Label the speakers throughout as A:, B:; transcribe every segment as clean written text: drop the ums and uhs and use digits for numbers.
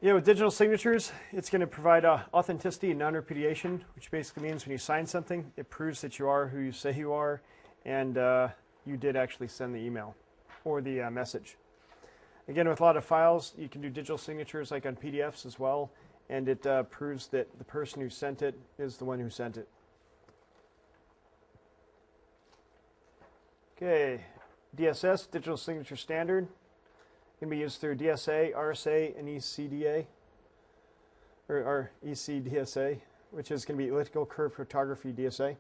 A: Yeah, with digital signatures, it's going to provide authenticity and non-repudiation, which basically means when you sign something, it proves that you are who you say you are, and you did actually send the email or the message. Again, with a lot of files, you can do digital signatures like on PDFs as well, and it proves that the person who sent it is the one who sent it. Okay, DSS, Digital Signature Standard, can be used through DSA, RSA, and ECDA, or ECDSA, which is going to be Elliptical Curve Cryptography DSA.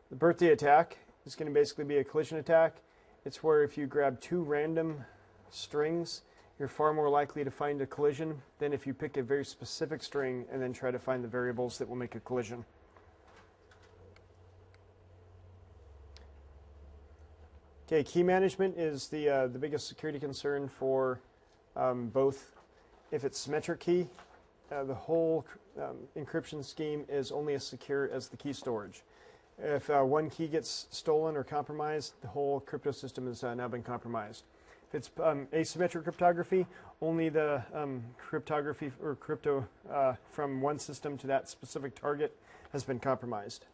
A: The birthday attack is going to basically be a collision attack. It's where if you grab two random strings, you're far more likely to find a collision than if you pick a very specific string and then try to find the variables that will make a collision. Okay, key management is the biggest security concern for both. If it's symmetric key, the whole encryption scheme is only as secure as the key storage. If one key gets stolen or compromised, the whole crypto system has now been compromised. If it's asymmetric cryptography, only the cryptography or crypto from one system to that specific target has been compromised.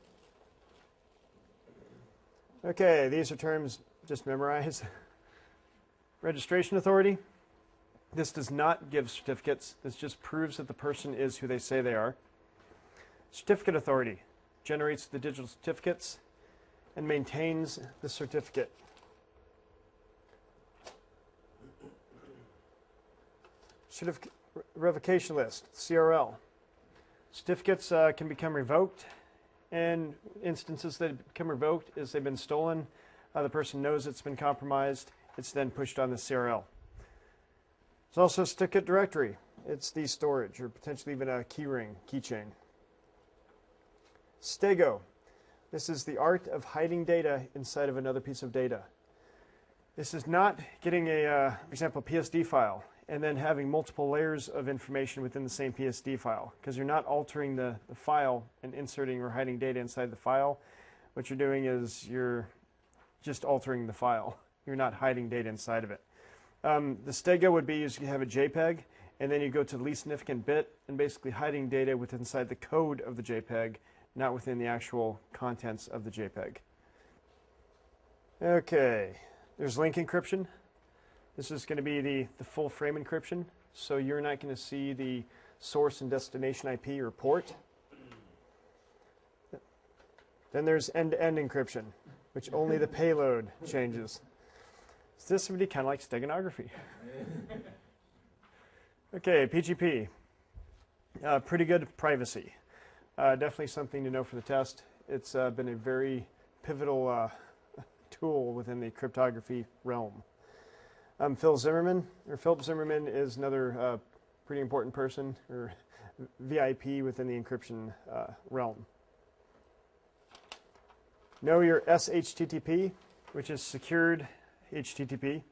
A: Okay, these are terms just memorize. Registration authority. This does not give certificates. This just proves that the person is who they say they are. Certificate authority generates the digital certificates and maintains the certificate. Certificate revocation list, CRL. Certificates can become revoked, and instances that become revoked is they've been stolen. The person knows it's been compromised. It's then pushed on the CRL. There's also a certificate directory. It's the storage or potentially even a keyring, keychain. Stego. This is the art of hiding data inside of another piece of data. This is not getting a, for example, PSD file and then having multiple layers of information within the same PSD file, because you're not altering the file and inserting or hiding data inside the file. What you're doing is you're just altering the file. You're not hiding data inside of it. The stego would be is you have a JPEG, and then you go to the least significant bit and basically hiding data within inside the code of the JPEG, not within the actual contents of the JPEG. Okay, there's link encryption. This is going to be the full frame encryption, so you're not going to see the source and destination IP or port. Then there's end-to-end encryption, which only the payload changes. So this would be kind of like steganography. Okay, PGP. Pretty good privacy. Definitely something to know for the test. It's been a very pivotal tool within the cryptography realm. Philip Zimmerman is another pretty important person, or VIP within the encryption realm. Know your SHTTP, which is secured HTTP.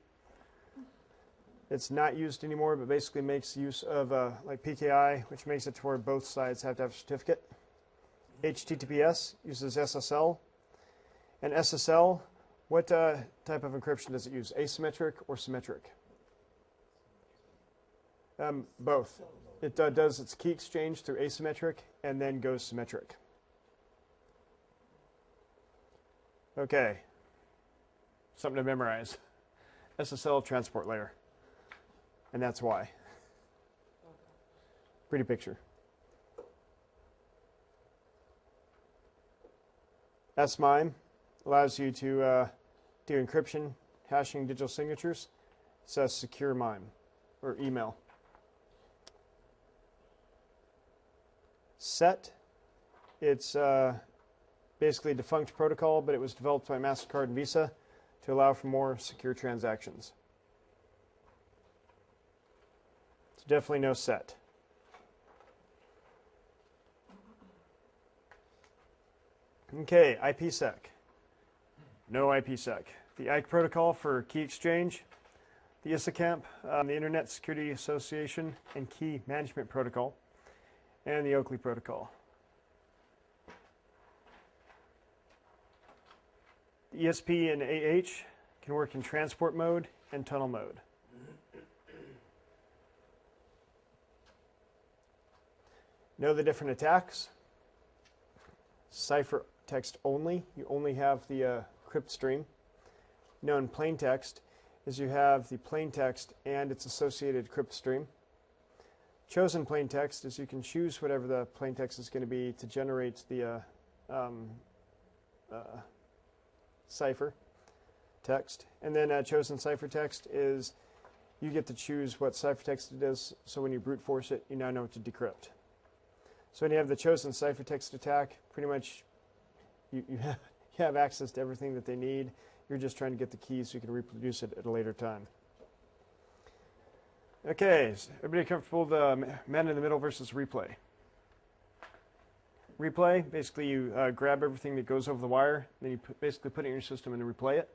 A: It's not used anymore, but basically makes use of like PKI, which makes it to where both sides have to have a certificate. HTTPS uses SSL. And SSL, what type of encryption does it use? Asymmetric or symmetric? Both. It does its key exchange through asymmetric and then goes symmetric. Okay, something to memorize. SSL transport layer. And that's why. Pretty picture. SMIME allows you to do encryption, hashing digital signatures. It's a secure MIME, or email. SET, it's basically a defunct protocol, but it was developed by MasterCard and Visa to allow for more secure transactions. So definitely no SET. Okay, IPsec. No IPsec. The IKE protocol for key exchange, the ISACAMP, the Internet Security Association and Key Management Protocol, and the Oakley Protocol. The ESP and AH can work in transport mode and tunnel mode. Know the different attacks. Cipher text only. You only have the crypt stream. Known plain text is you have the plain text and its associated crypt stream. Chosen plain text is you can choose whatever the plain text is going to be to generate the cipher text. And then chosen cipher text is you get to choose what ciphertext it is, so when you brute force it, you now know what to decrypt. So when you have the chosen ciphertext attack, pretty much you have access to everything that they need. You're just trying to get the keys so you can reproduce it at a later time. Okay, is everybody comfortable with the man in the middle versus replay? Replay, basically you grab everything that goes over the wire, then you basically put it in your system and replay it.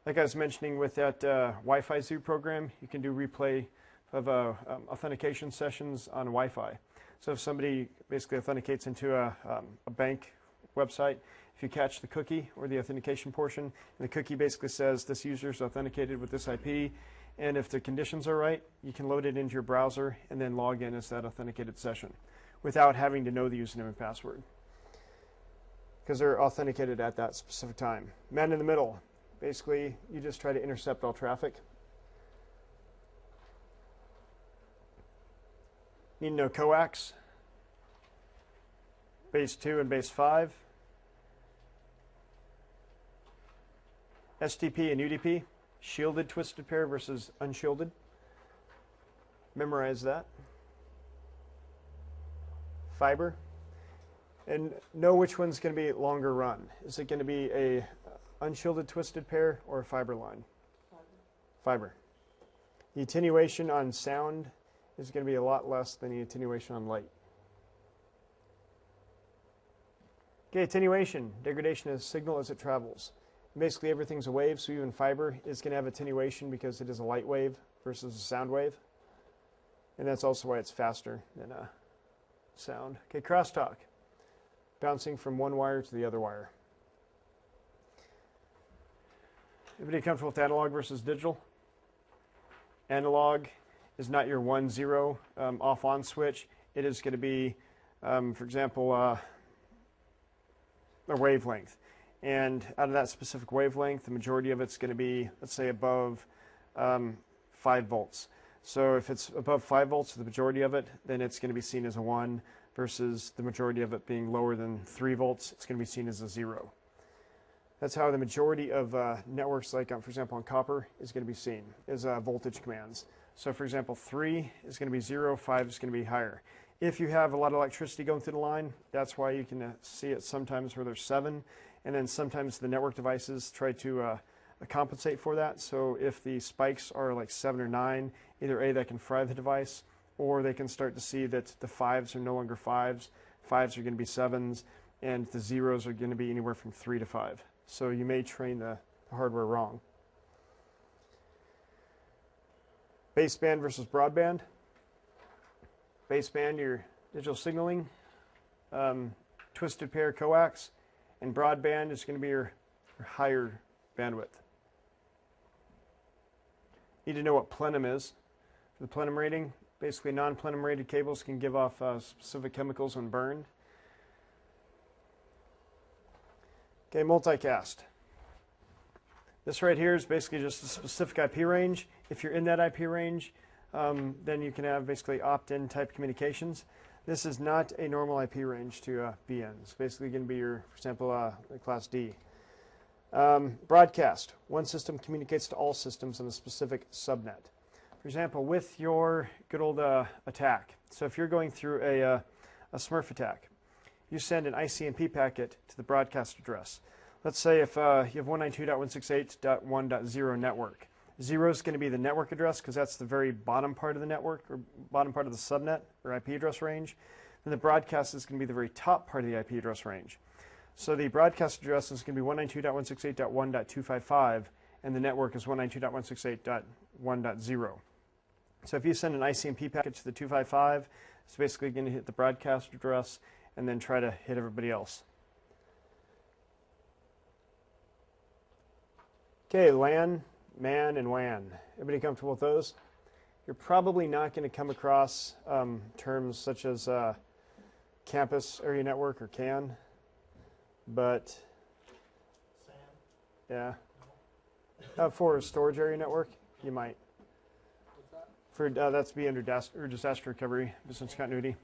A: Like I was mentioning with that Wi-Fi Zoo program, you can do replay of authentication sessions on Wi-Fi. So if somebody basically authenticates into a bank website, if you catch the cookie or the authentication portion, and the cookie basically says this user is authenticated with this IP, and if the conditions are right, you can load it into your browser and then log in as that authenticated session without having to know the username and password, because they're authenticated at that specific time. Man in the middle. Basically, you just try to intercept all traffic. Need to know coax, base 2 and base 5, STP and UDP, shielded twisted pair versus unshielded. Memorize that. Fiber, and know which one's going to be longer run. Is it going to be a unshielded twisted pair or a fiber line? Fiber. The attenuation on sound is going to be a lot less than the attenuation on light. Okay, attenuation, degradation of signal as it travels. Basically everything's a wave, so even fiber is going to have attenuation because it is a light wave versus a sound wave. And that's also why it's faster than sound. Okay, crosstalk, bouncing from one wire to the other wire. Everybody comfortable with analog versus digital? Analog is not your 1-0 off-on switch. It is going to be, for example, a wavelength. And out of that specific wavelength, the majority of it's going to be, let's say, above 5 volts. So if it's above 5 volts, the majority of it, then it's going to be seen as a 1, versus the majority of it being lower than 3 volts, it's going to be seen as a 0. That's how the majority of networks, like for example on copper, is going to be seen, is voltage commands. So for example, 3 is going to be 0, 5 is going to be higher. If you have a lot of electricity going through the line, that's why you can see it sometimes where there's 7, and then sometimes the network devices try to compensate for that. So if the spikes are like 7 or 9, either A, that can fry the device, or they can start to see that the 5s are no longer 5s, 5s are going to be 7s, and the 0s are going to be anywhere from 3 to 5. So you may train the hardware wrong. Baseband versus broadband. Baseband, your digital signaling, twisted pair coax, and broadband is going to be your higher bandwidth. Need to know what plenum is. For the plenum rating, basically non-plenum rated cables can give off specific chemicals when burned. Okay, multicast. This right here is basically just a specific IP range. If you're in that IP range, then you can have basically opt-in type communications. This is not a normal IP range to be in. It's basically going to be your, for example, class D. Broadcast. One system communicates to all systems on a specific subnet. For example, with your good old attack. So if you're going through a Smurf attack, you send an ICMP packet to the broadcast address. Let's say if you have 192.168.1.0 network. 0 is going to be the network address because that's the very bottom part of the network, or bottom part of the subnet or IP address range. Then the broadcast is going to be the very top part of the IP address range. So the broadcast address is going to be 192.168.1.255, and the network is 192.168.1.0. So if you send an ICMP packet to the 255, it's basically going to hit the broadcast address and then try to hit everybody else. Okay, LAN, MAN, and WAN. Everybody comfortable with those? You're probably not going to come across terms such as campus area network or CAN, but
B: SAN?
A: yeah.
B: No.
A: For a storage area network, you might.
B: What's that?
A: For that's be under disaster recovery, business continuity.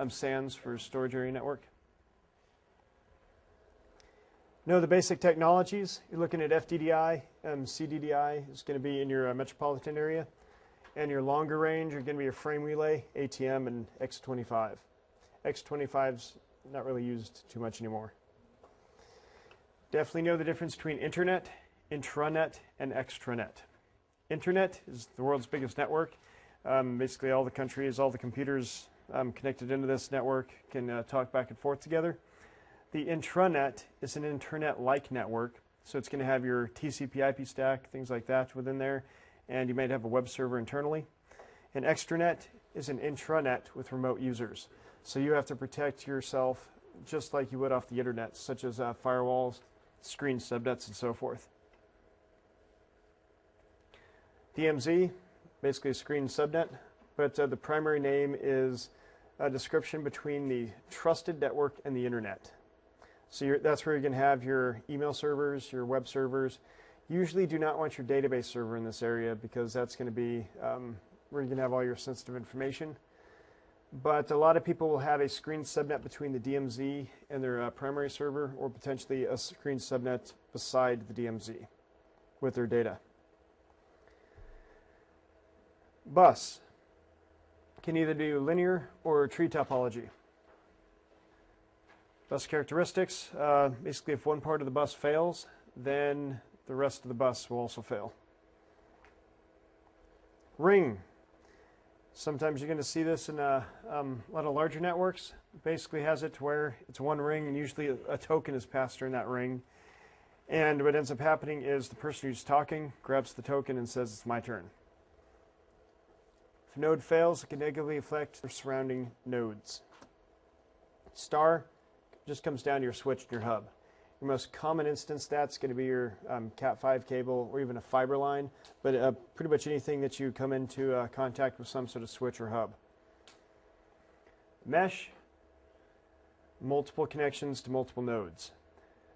A: SANs for storage area network. Know the basic technologies. You're looking at FDDI, CDDI is going to be in your metropolitan area, and your longer range are going to be your frame relay, ATM, and X25. X25's not really used too much anymore. Definitely know the difference between internet, intranet, and extranet. Internet is the world's biggest network. Basically all the countries, all the computers connected into this network can talk back and forth together. The intranet is an internet-like network, so it's going to have your TCP/IP stack, things like that within there, and you might have a web server internally. An extranet is an intranet with remote users, so you have to protect yourself just like you would off the internet, such as firewalls, screen subnets, and so forth. DMZ, basically a screen subnet, but the primary name is a description between the trusted network and the internet. So that's where you're going to have your email servers, your web servers. Usually do not want your database server in this area because that's going to be where you're going to have all your sensitive information. But a lot of people will have a screen subnet between the DMZ and their primary server, or potentially a screen subnet beside the DMZ with their data. Bus can either do linear or tree topology. Bus characteristics, basically if one part of the bus fails, then the rest of the bus will also fail. Ring. Sometimes you're going to see this in a lot of larger networks. It basically has it to where it's one ring, and usually a token is passed during that ring. And what ends up happening is the person who's talking grabs the token and says, "It's my turn." If a node fails, it can negatively affect the surrounding nodes. Star just comes down to your switch and your hub. Your most common instance that's going to be your Cat5 cable or even a fiber line, but pretty much anything that you come into contact with some sort of switch or hub. Mesh, multiple connections to multiple nodes.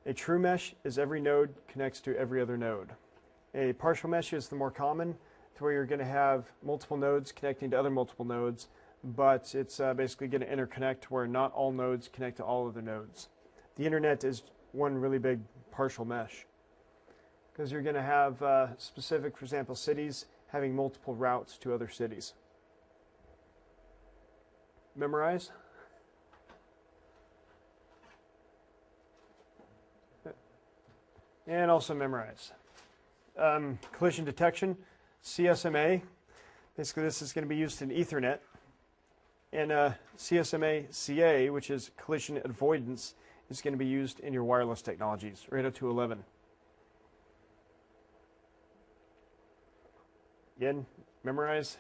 A: A true mesh is every node connects to every other node. A partial mesh is the more common, to where you're going to have multiple nodes connecting to other multiple nodes, but it's basically going to interconnect where not all nodes connect to all other nodes. The internet is one really big partial mesh, because you're going to have specific, for example, cities having multiple routes to other cities. Memorize. And also memorize. Collision detection, CSMA. Basically, this is going to be used in Ethernet. And CSMA-CA, which is collision avoidance, is going to be used in your wireless technologies, or 802.11. Again, memorize.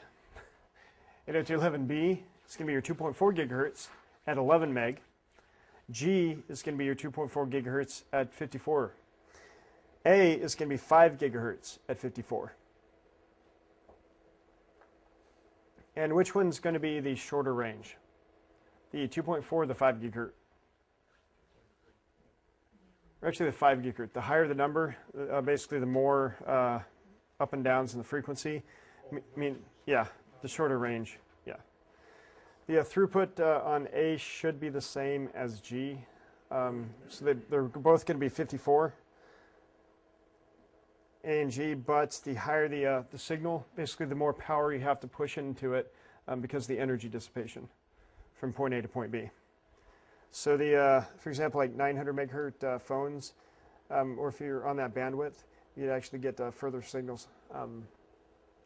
A: 802.11b is going to be your 2.4 gigahertz at 11 meg. G is going to be your 2.4 gigahertz at 54. A is going to be 5 gigahertz at 54. And which one's going to be the shorter range? The 2.4 or the 5 gigahertz? Or actually the 5 gigahertz. The higher the number, basically the more up and downs in the frequency. Yeah, the shorter range. Yeah. The throughput on A should be the same as G. So they're both going to be 54. A and G, but the higher the signal, basically the more power you have to push into it because of the energy dissipation from point A to point B. So for example, like 900 megahertz phones, or if you're on that bandwidth, you'd actually get further signals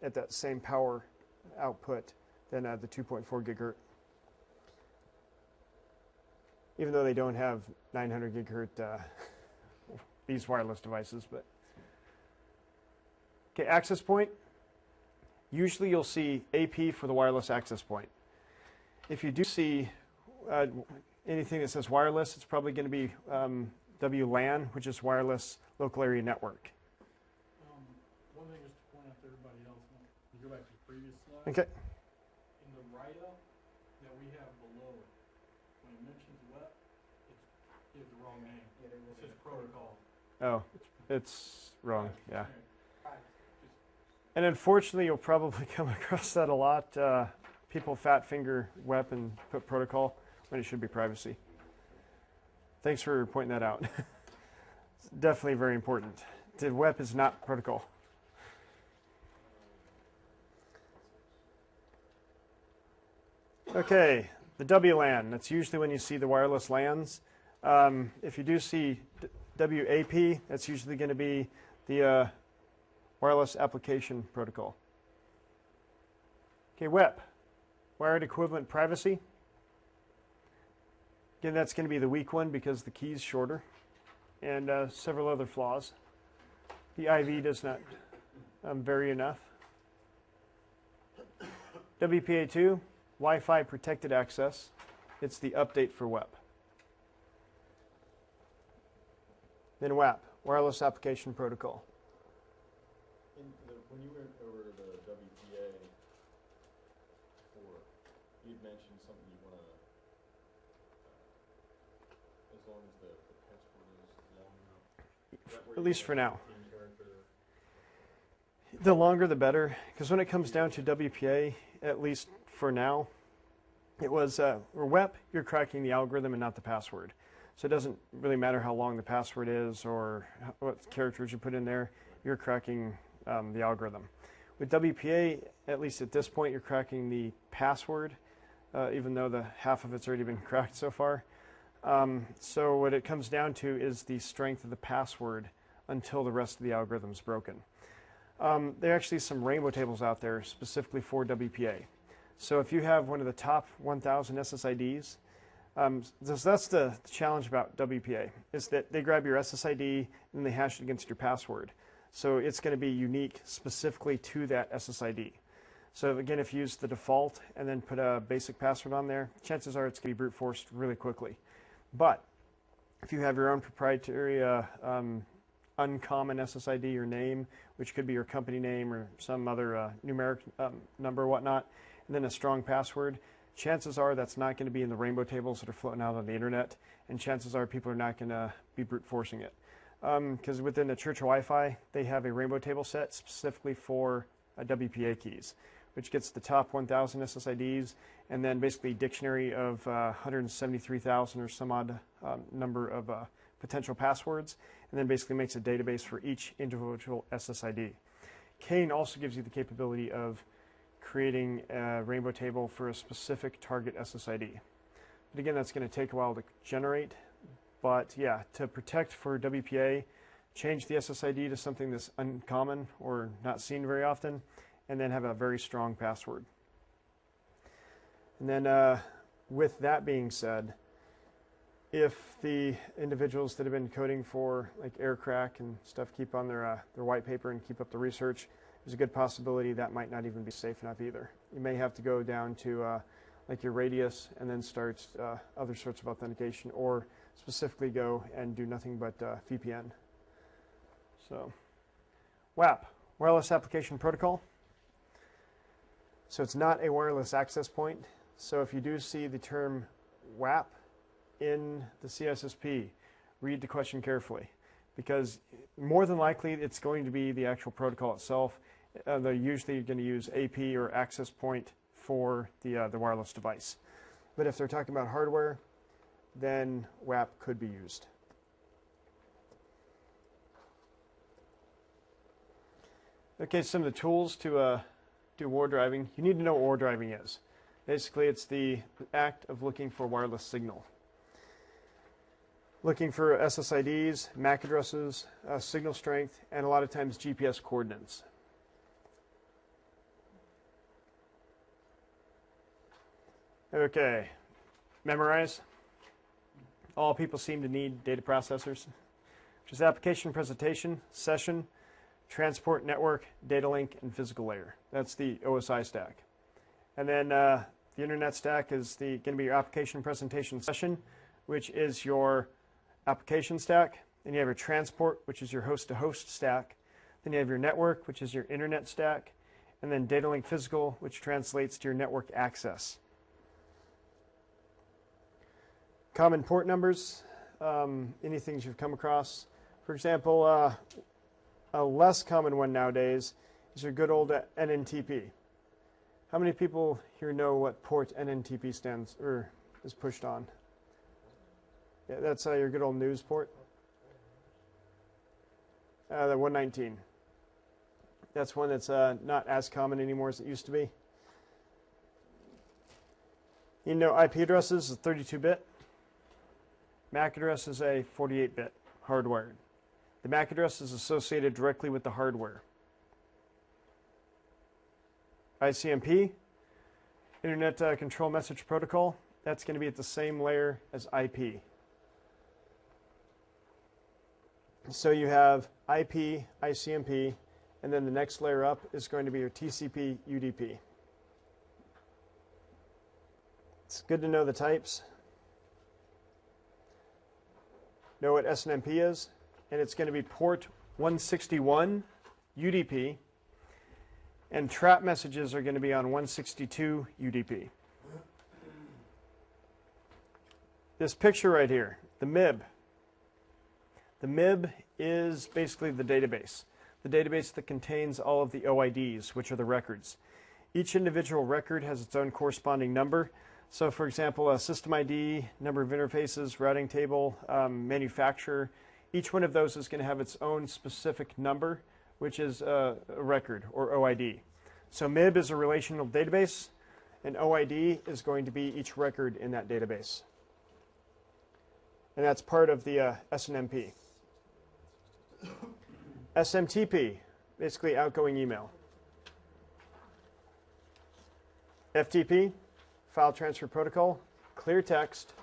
A: at that same power output than the 2.4 gigahertz. Even though they don't have 900 gigahertz these wireless devices, but. Okay, access point. Usually you'll see AP for the wireless access point. If you do see anything that says wireless, it's probably going to be WLAN, which is wireless local area network.
B: One thing just to point out to everybody else, when you go back to the previous slide,
A: Okay.
B: in the write-up that we have below, when mentions web, it's, you have the wrong name.
C: Yeah, there will
B: It
C: be
B: says
C: a
B: protocol.
A: Oh, it's wrong, yeah.
C: Right.
A: And unfortunately, you'll probably come across that a lot. People fat finger WEP and put protocol when it should be privacy. Thanks for pointing that out. It's definitely very important. The WEP is not protocol. Okay, the WLAN. That's usually when you see the wireless LANs. If you do see WAP, that's usually going to be the wireless application protocol. Okay, WEP, wired equivalent privacy. Again, that's going to be the weak one because the key is shorter, and several other flaws. The IV does not vary enough. WPA2, Wi-Fi protected access. It's the update for WEP. Then WAP, wireless application protocol.
D: When you went over the WPA before, you'd mentioned something you want to, as long as the password is long enough.
A: At least for now. The longer the better, because when it comes down to WPA, at least for now, it was, or WEP, you're cracking the algorithm and not the password. So it doesn't really matter how long the password is or what characters you put in there, you're cracking the algorithm. With WPA, at least at this point, you're cracking the password, even though the half of it's already been cracked so far. So what it comes down to is the strength of the password until the rest of the algorithm is broken. There are actually some rainbow tables out there specifically for WPA. So if you have one of the top 1,000 SSIDs, that's the challenge about WPA, is that they grab your SSID and they hash it against your password. So it's going to be unique specifically to that SSID. So again, if you use the default and then put a basic password on there, chances are it's going to be brute forced really quickly. But if you have your own proprietary uncommon SSID or name, which could be your company name or some other numeric number or whatnot, and then a strong password, chances are that's not going to be in the rainbow tables that are floating out on the internet, and chances are people are not going to be brute forcing it. Because within the Church Wi-Fi, they have a rainbow table set specifically for WPA keys, which gets the top 1,000 SSIDs, and then basically a dictionary of 173,000 or some odd number of potential passwords, and then basically makes a database for each individual SSID. Kane also gives you the capability of creating a rainbow table for a specific target SSID. But again, that's going to take a while to generate. But yeah, to protect for WPA, change the SSID to something that's uncommon or not seen very often, and then have a very strong password. And then with that being said, if the individuals that have been coding for like aircrack and stuff keep on their white paper and keep up the research, there's a good possibility that might not even be safe enough either. You may have to go down to like your radius and then start other sorts of authentication, or specifically go and do nothing but VPN. So WAP, Wireless Application Protocol. So it's not a wireless access point. So if you do see the term WAP in the CISSP, read the question carefully, because more than likely it's going to be the actual protocol itself. They're usually going to use AP or access point for the wireless device. But if they're talking about hardware, then WAP could be used. Okay, some of the tools to do war driving. You need to know what war driving is. Basically, it's the act of looking for wireless signal. Looking for SSIDs, MAC addresses, signal strength, and a lot of times GPS coordinates. Okay, memorize. All people seem to need data processors, which is application presentation, session, transport network, data link, and physical layer. That's the OSI stack. And then the internet stack is going to be your application presentation session, which is your application stack. Then you have your transport, which is your host-to-host stack. Then you have your network, which is your internet stack. And then data link physical, which translates to your network access. Common port numbers, any things you've come across. For example, a less common one nowadays is your good old NNTP. How many people here know what port NNTP stands or is pushed on? Yeah, that's your good old news port. The 119. That's one that's not as common anymore as it used to be. You know, IP addresses is 32-bit. MAC address is a 48-bit hardwired. The MAC address is associated directly with the hardware. ICMP, Internet Control Message Protocol, that's going to be at the same layer as IP. So you have IP, ICMP, and then the next layer up is going to be your TCP, UDP. It's good to know the types. Know what SNMP is, and it's going to be port 161 UDP, and trap messages are going to be on 162 UDP. This picture right here, the MIB. The MIB is basically the database that contains all of the OIDs, which are the records. Each individual record has its own corresponding number. So for example, a system ID, number of interfaces, routing table, manufacturer, each one of those is going to have its own specific number, which is a record or OID. So MIB is a relational database, and OID is going to be each record in that database. And that's part of the SNMP. SMTP, basically outgoing email. FTP, File Transfer Protocol, clear text.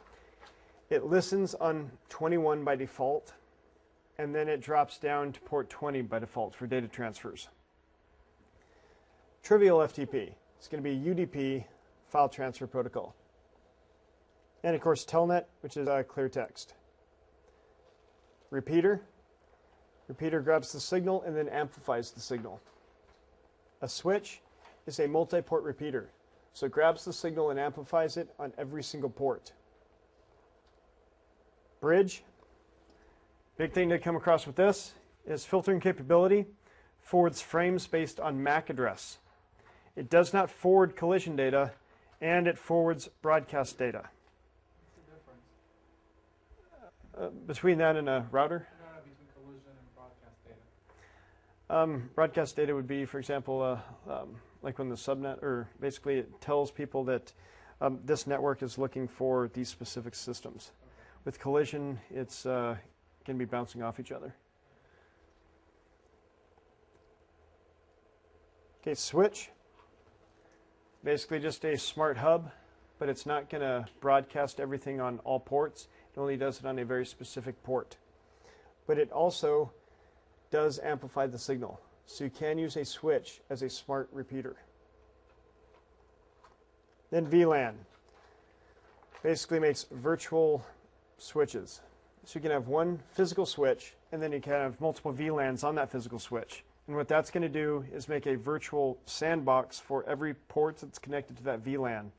A: It listens on 21 by default, and then it drops down to port 20 by default for data transfers. Trivial FTP, it's going to be UDP, File Transfer Protocol. And of course, Telnet, which is clear text. Repeater. Repeater grabs the signal and then amplifies the signal. A switch is a multi-port repeater. So it grabs the signal and amplifies it on every single port. Bridge. Big thing to come across with this is filtering capability forwards frames based on MAC address. It does not forward collision data, and it forwards broadcast data.
B: What's the difference?
A: Between that and a router?
B: Between collision and broadcast data.
A: Broadcast data would be, for example, like when the subnet, or basically it tells people that this network is looking for these specific systems.
B: Okay.
A: With collision, it's going to be bouncing off each other. Okay, switch. Basically just a smart hub, but it's not going to broadcast everything on all ports. It only does it on a very specific port. But it also does amplify the signal. So you can use a switch as a smart repeater. Then VLAN. Basically makes virtual switches. So you can have one physical switch, and then you can have multiple VLANs on that physical switch. And what that's going to do is make a virtual sandbox for every port that's connected to that VLAN.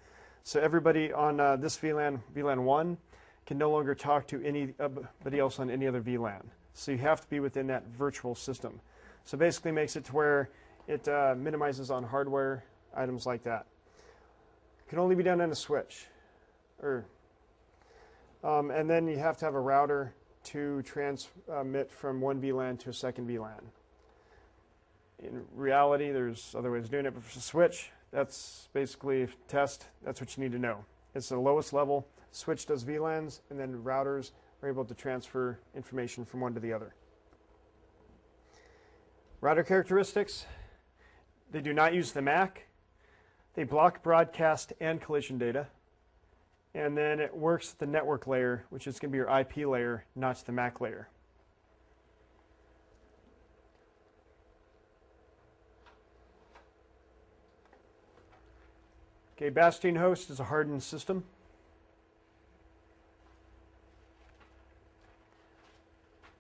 A: So everybody on this VLAN, VLAN 1, can no longer talk to anybody else on any other VLAN. So you have to be within that virtual system. So basically makes it to where it minimizes on hardware, items like that. It can only be done on a switch. And then you have to have a router to transmit from one VLAN to a second VLAN. In reality, there's other ways of doing it, but for a switch, that's basically a test. That's what you need to know. It's the lowest level. Switch does VLANs, and then routers are able to transfer information from one to the other. Router characteristics. They do not use the MAC. They block broadcast and collision data. And then it works at the network layer, which is going to be your IP layer, not the MAC layer. Okay, Bastion host is a hardened system.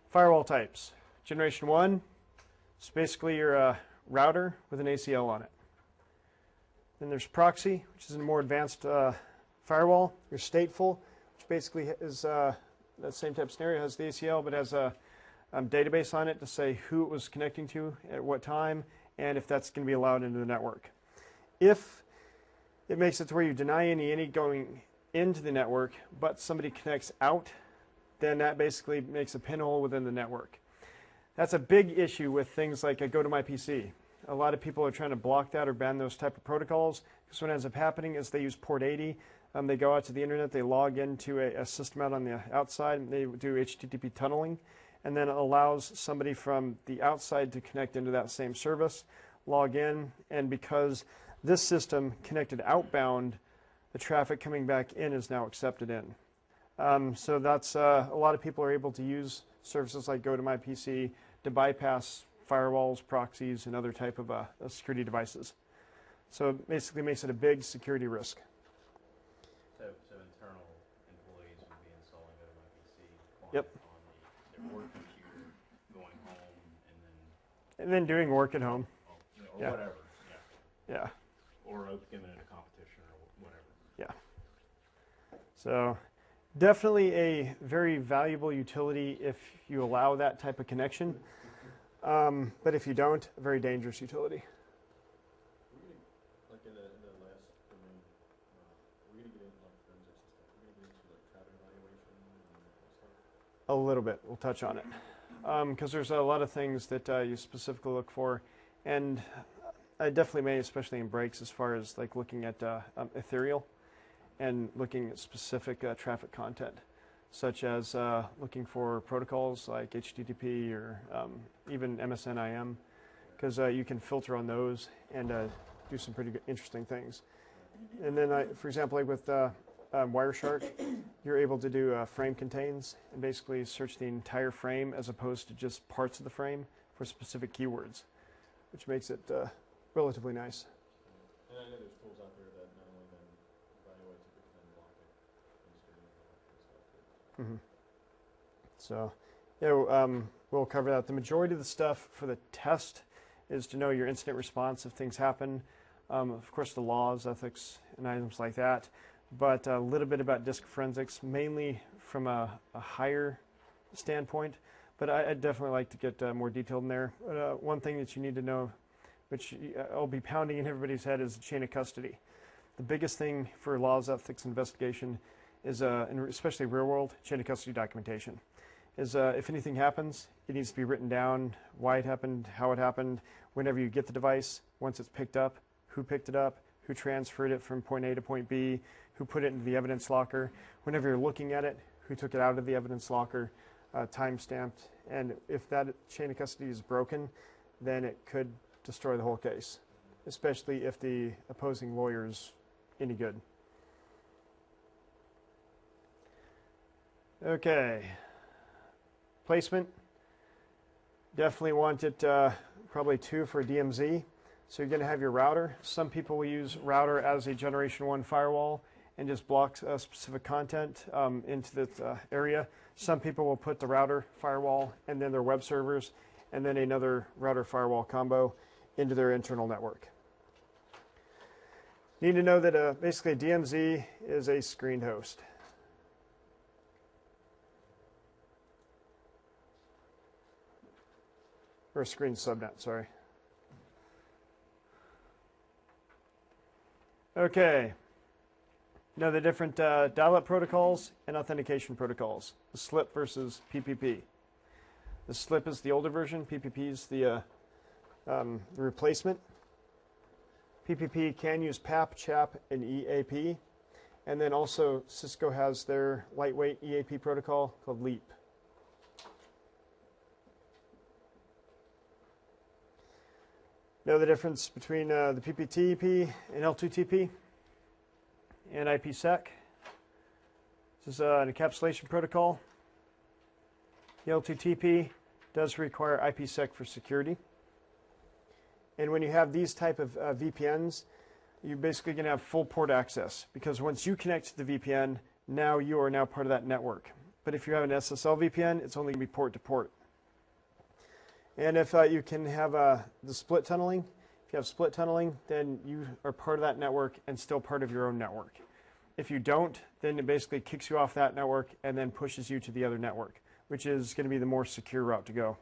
A: Firewall types. Generation 1 is basically your router with an ACL on it. Then there's proxy, which is a more advanced firewall. Your stateful, which basically is that same type of scenario, has the ACL, but has a database on it to say who it was connecting to at what time, and if that's going to be allowed into the network. If it makes it to where you deny any going into the network, but somebody connects out, then that basically makes a pinhole within the network. That's a big issue with things like a go to my PC. A lot of people are trying to block that or ban those type of protocols, because what ends up happening is they use port 80. They go out to the internet, they log into a system out on the outside, and they do HTTP tunneling, and then it allows somebody from the outside to connect into that same service, log in, and because this system connected outbound, the traffic coming back in is now accepted in. So that's a lot of people are able to use services like GoToMyPC to bypass firewalls, proxies, and other type of security devices. So it basically makes it a big security risk.
D: So internal employees would be installing GoToMyPC
A: Yep.
D: on their work computer, going home,
A: And then doing work at home.
D: or
A: Yeah.
D: whatever. Yeah.
A: Yeah.
D: Or giving it a competition or whatever.
A: Yeah. So definitely a very valuable utility if you allow that type of connection. But if you don't, a very dangerous utility.
D: Like in the last domain, we're going to get into like forensics and stuff. We're going to get into like traffic evaluation and stuff.
A: A little bit. We'll touch on it. Because there's a lot of things that you specifically look for. And I definitely may, especially in breaks, as far as like looking at ethereal and looking at specific traffic content, such as looking for protocols like HTTP or even MSNIM, because you can filter on those and do some pretty good, interesting things. And then, for example, like with Wireshark, you're able to do frame contains and basically search the entire frame as opposed to just parts of the frame for specific keywords, which makes it relatively nice.
D: And I know there's tools out there that not only then evaluate it, but then block it and stuff.
A: So, yeah, we'll cover that. The majority of the stuff for the test is to know your incident response if things happen. Of course, the laws, ethics, and items like that. But a little bit about disk forensics, mainly from a higher standpoint. But I'd definitely like to get more detailed in there. One thing that you need to know, which I'll be pounding in everybody's head, is the chain of custody. The biggest thing for laws, ethics, investigation is, and especially real world, chain of custody documentation. Is if anything happens, it needs to be written down, why it happened, how it happened, whenever you get the device, once it's picked up, who picked it up, who transferred it from point A to point B, who put it into the evidence locker, whenever you're looking at it, who took it out of the evidence locker, time-stamped, and if that chain of custody is broken, then it could destroy the whole case, especially if the opposing lawyer's any good. Okay. Placement. Definitely want it probably 2 for a DMZ. So you're going to have your router. Some people will use router as a Generation 1 firewall and just block specific content into the area. Some people will put the router firewall and then their web servers and then another router firewall combo into their internal network. Need to know that basically a DMZ is a screened host. Or a screened subnet, sorry. Okay. Now the different dial-up protocols and authentication protocols. The SLIP versus PPP. The SLIP is the older version. PPP is the replacement. PPP can use PAP, CHAP, and EAP. And then also Cisco has their lightweight EAP protocol called LEAP. Know the difference between the PPTP and L2TP and IPsec. This is an encapsulation protocol. The L2TP does require IPsec for security. And when you have these type of VPNs, you're basically going to have full port access, because once you connect to the VPN, now you are now part of that network. But if you have an SSL VPN, it's only going to be port to port. And if you can have the split tunneling, if you have split tunneling, then you are part of that network and still part of your own network. If you don't, then it basically kicks you off that network and then pushes you to the other network, which is going to be the more secure route to go.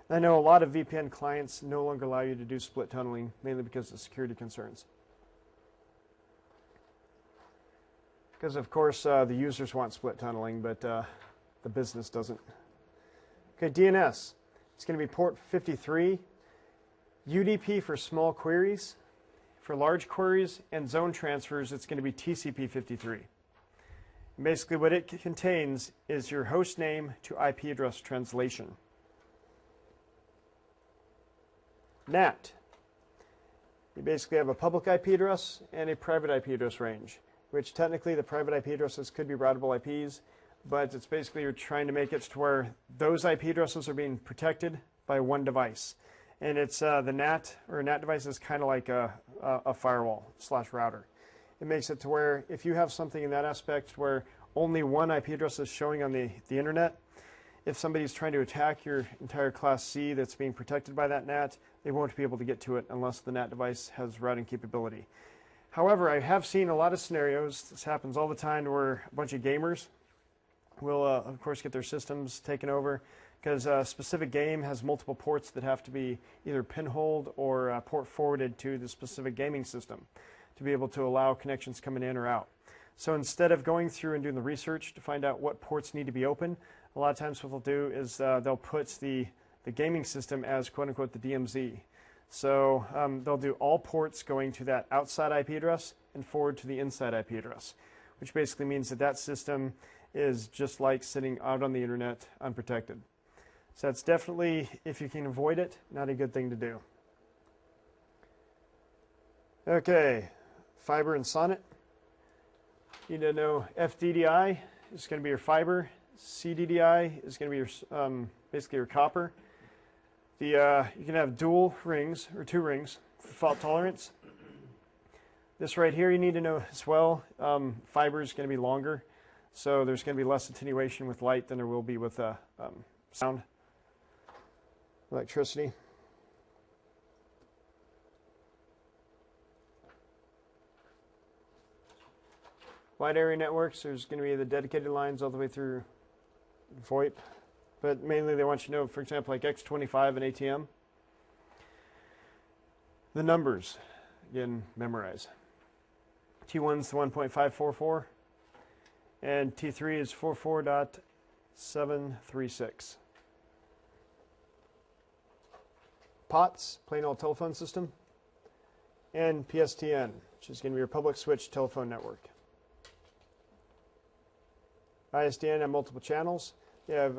A: I know a lot of VPN clients no longer allow you to do split tunneling, mainly because of security concerns. Because, of course, the users want split tunneling, but the business doesn't. Okay, DNS. It's going to be port 53. UDP for small queries. For large queries and zone transfers, it's going to be TCP 53. And basically, what it contains is your host name to IP address translation. NAT. You basically have a public IP address and a private IP address range, which technically the private IP addresses could be routable IPs, but it's basically you're trying to make it to where those IP addresses are being protected by one device. And it's the NAT, or a NAT device is kind of like a firewall / router. It makes it to where if you have something in that aspect where only one IP address is showing on the internet, if somebody's trying to attack your entire class C that's being protected by that NAT, they won't be able to get to it unless the NAT device has routing capability. However, I have seen a lot of scenarios, this happens all the time, where a bunch of gamers will, of course, get their systems taken over because a specific game has multiple ports that have to be either pinholed or port forwarded to the specific gaming system to be able to allow connections coming in or out. So instead of going through and doing the research to find out what ports need to be open, a lot of times what they'll do is they'll put the gaming system as quote-unquote the DMZ. So they'll do all ports going to that outside IP address and forward to the inside IP address, which basically means that that system is just like sitting out on the internet unprotected. So that's definitely, if you can avoid it, not a good thing to do. Okay, fiber and SONET. You need to know FDDI is going to be your fiber. CDDI is going to be your basically your copper. You can have dual rings or 2 rings for fault tolerance. This right here you need to know as well. Fiber is going to be longer, so there's going to be less attenuation with light than there will be with sound, electricity. Wide area networks, there's going to be the dedicated lines all the way through VoIP. But mainly they want you to know, for example, like X25 and ATM. The numbers, again, memorize. T1 is the 1.544, and T3 is 44.736. POTS, plain old telephone system, and PSTN, which is going to be your public switch telephone network. ISDN have multiple channels. You have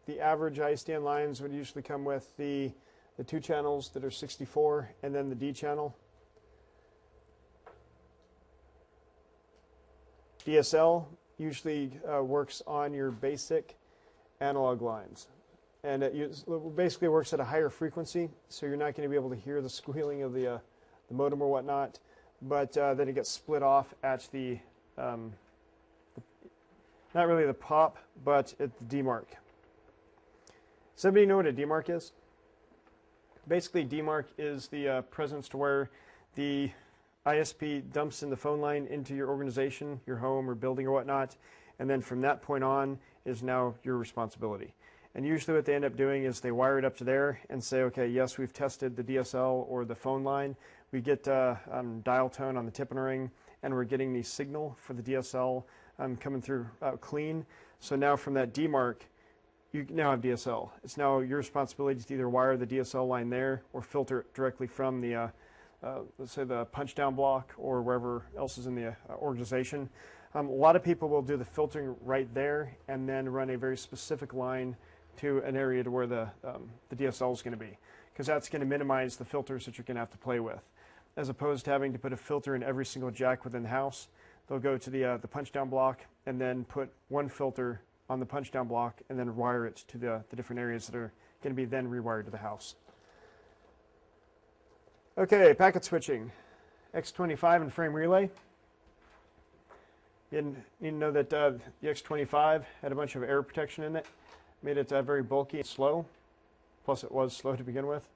A: the average ISDN lines would usually come with the 2 channels that are 64 and then the D channel. DSL usually works on your basic analog lines. And it basically works at a higher frequency, so you're not going to be able to hear the squealing of the modem or whatnot, but then it gets split off at the not really the POP, but at the DMARC. Does anybody know what a DMARC is? Basically, DMARC is the presence to where the ISP dumps in the phone line into your organization, your home or building or whatnot, and then from that point on is now your responsibility. And usually what they end up doing is they wire it up to there and say, okay, yes, we've tested the DSL or the phone line. We get dial tone on the tip and ring, and we're getting the signal for the DSL coming through clean. So now from that DMARC, you now have DSL. It's now your responsibility to either wire the DSL line there or filter it directly from the, let's say, the punch down block or wherever else is in the organization. A lot of people will do the filtering right there and then run a very specific line to an area to where the DSL is going to be, because that's going to minimize the filters that you're going to have to play with, as opposed to having to put a filter in every single jack within the house. They'll go to the punch down block and then put one filter on the punch down block and then wire it to the different areas that are going to be then rewired to the house. Okay, packet switching, X25 and frame relay. You need to know that the X25 had a bunch of error protection in it, made it very bulky and slow, plus it was slow to begin with.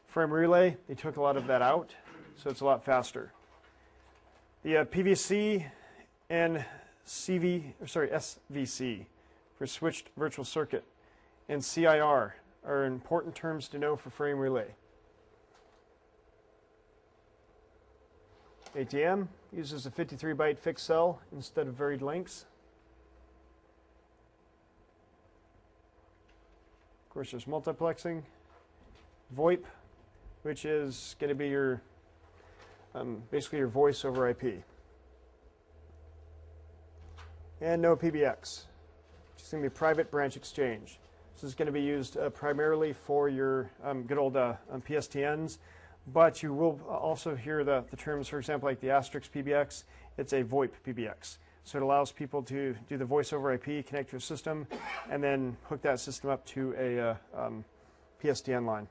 A: Frame relay, they took a lot of that out, so it's a lot faster. The PVC and SVC for switched virtual circuit and CIR are important terms to know for frame relay. ATM uses a 53-byte fixed cell instead of varied lengths. Of course, there's multiplexing. VoIP, which is going to be your basically your voice over IP. And no PBX, which is going to be private branch exchange. This is going to be used primarily for your good old PSTNs, but you will also hear the terms, for example, like the asterisk PBX. It's a VoIP PBX. So it allows people to do the voice over IP, connect to a system, and then hook that system up to a PSTN line.